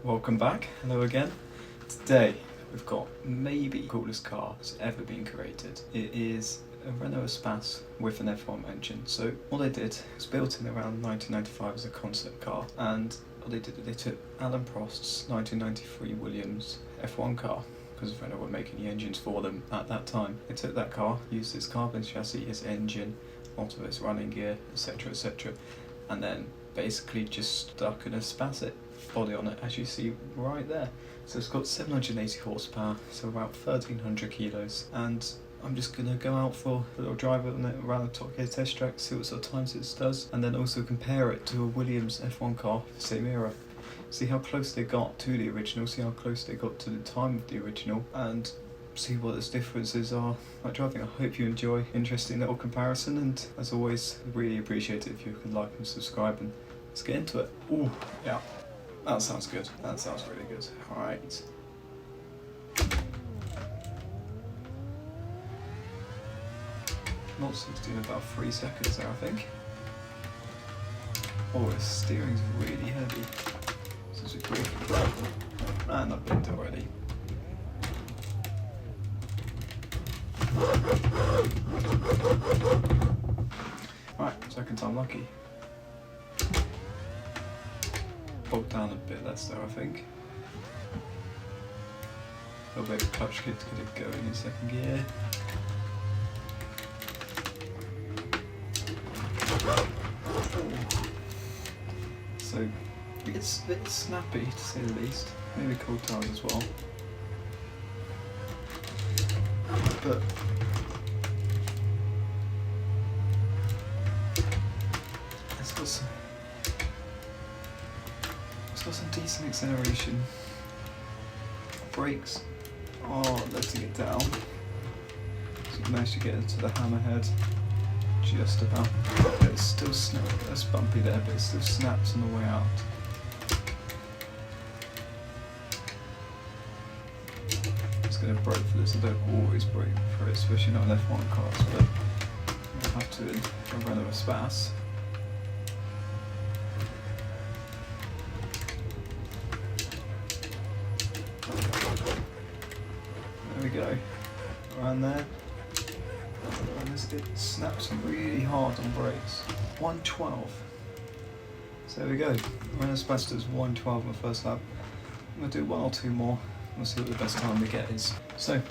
Welcome back, hello again. Today we've got maybe the coolest car that's ever been created. It is a Renault Espace with an F1 engine. So what they did was built in around 1995 as a concept car, and what they did, they took Alan Prost's 1993 Williams F1 car, because Renault were making the engines for them at that time. They took that car, used its carbon chassis, its engine, a lot of its running gear, etc, and then basically just stuck an Espace body on it, as you see right there. So it's got 780 horsepower, so about 1300 kilos, and I'm just going to go out for a little drive on it around the Top Gear test track, see what sort of times it does, and then also compare it to a Williams F1 car, same era. See how close they got to the original, see how close they got to the time of the original, and see what its differences are like driving. I hope you enjoy. Interesting little comparison, and as always, really appreciate it if you could like and subscribe, and let's get into it. Ooh, yeah. That sounds good. That sounds really good. Alright. Not 16, about 3 seconds there, I think. Oh, the steering's really heavy. This is a great control. And I've been already. Right, second time lucky. Bogged down a bit less there, I think. A little bit of clutch kit to get it going in second gear. So it's a bit snappy to say the least. Maybe cold tires as well. But it's got some decent acceleration. Brakes are letting it down. So you managed to get it to the hammerhead just about. But it's still that's bumpy there, but it still snaps on the way out. Just going to brake for this. I don't always brake for it, especially not on F1 cars, but I have to in a Renault Espace. There we go, around there, and it snaps really hard on brakes. 112. So there we go, Renault Espace does 112 on the first lap. I'm going to do one or two more, we'll see what the best time we get is. So,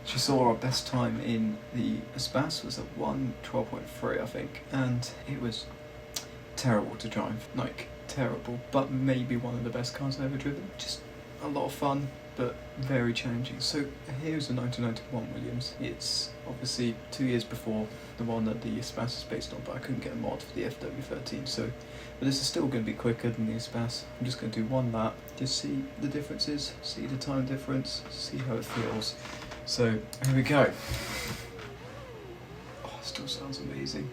as you saw, our best time in the Espace was at 1:12.3 I think, and it was terrible to drive, like terrible, but maybe one of the best cars I've ever driven. Just a lot of fun, but very challenging. So here's a 1991 Williams. It's obviously 2 years before the one that the Espace is based on, but I couldn't get a mod for the FW15, so but this is still going to be quicker than the Espace. I'm just going to do one lap, just see the differences, see the time difference, see how it feels. So here we go. Oh, it still sounds amazing.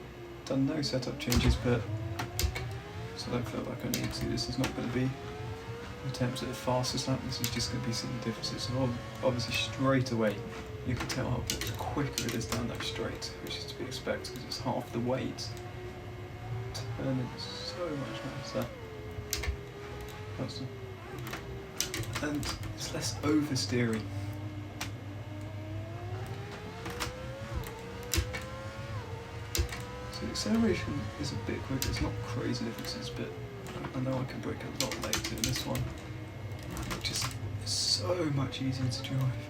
Done no setup changes, but so I don't feel like I need to. This is not going to be attempts at the fastest lap. This is just going to be some differences. So obviously straight away you can tell how quicker it is down that straight, which is to be expected because it's half the weight. Turning so much nicer. And it's less oversteering. So the acceleration is a bit quicker. It's not crazy differences, but I know I can brake a lot later in this one. It just is so much easier to drive.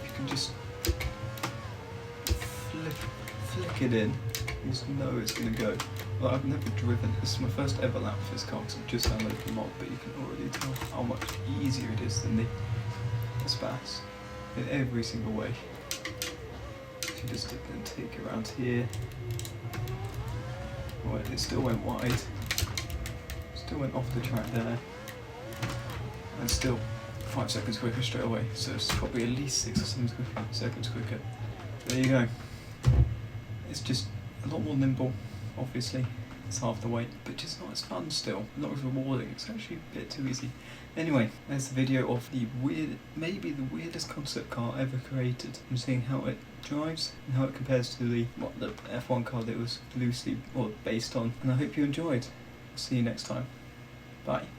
You can just flick it in. You just know it's going to go. Well, I've never driven. This is my first ever lap for this car because I've just downloaded the mod, but you can already tell how much easier it is than the Espace in every single way. If you just then take it around here. Well, it still went wide, still went off the track there, and still 5 seconds quicker straight away, so it's probably at least 6 or 7 seconds quicker. There you go. It's just a lot more nimble, obviously, it's half the weight, but just not as fun still, not as rewarding, it's actually a bit too easy. Anyway, there's the video of the maybe the weirdest concept car ever created. I'm seeing how it drives and how it compares to the F1 car that it was loosely based on, and I hope you enjoyed. See you next time. Bye.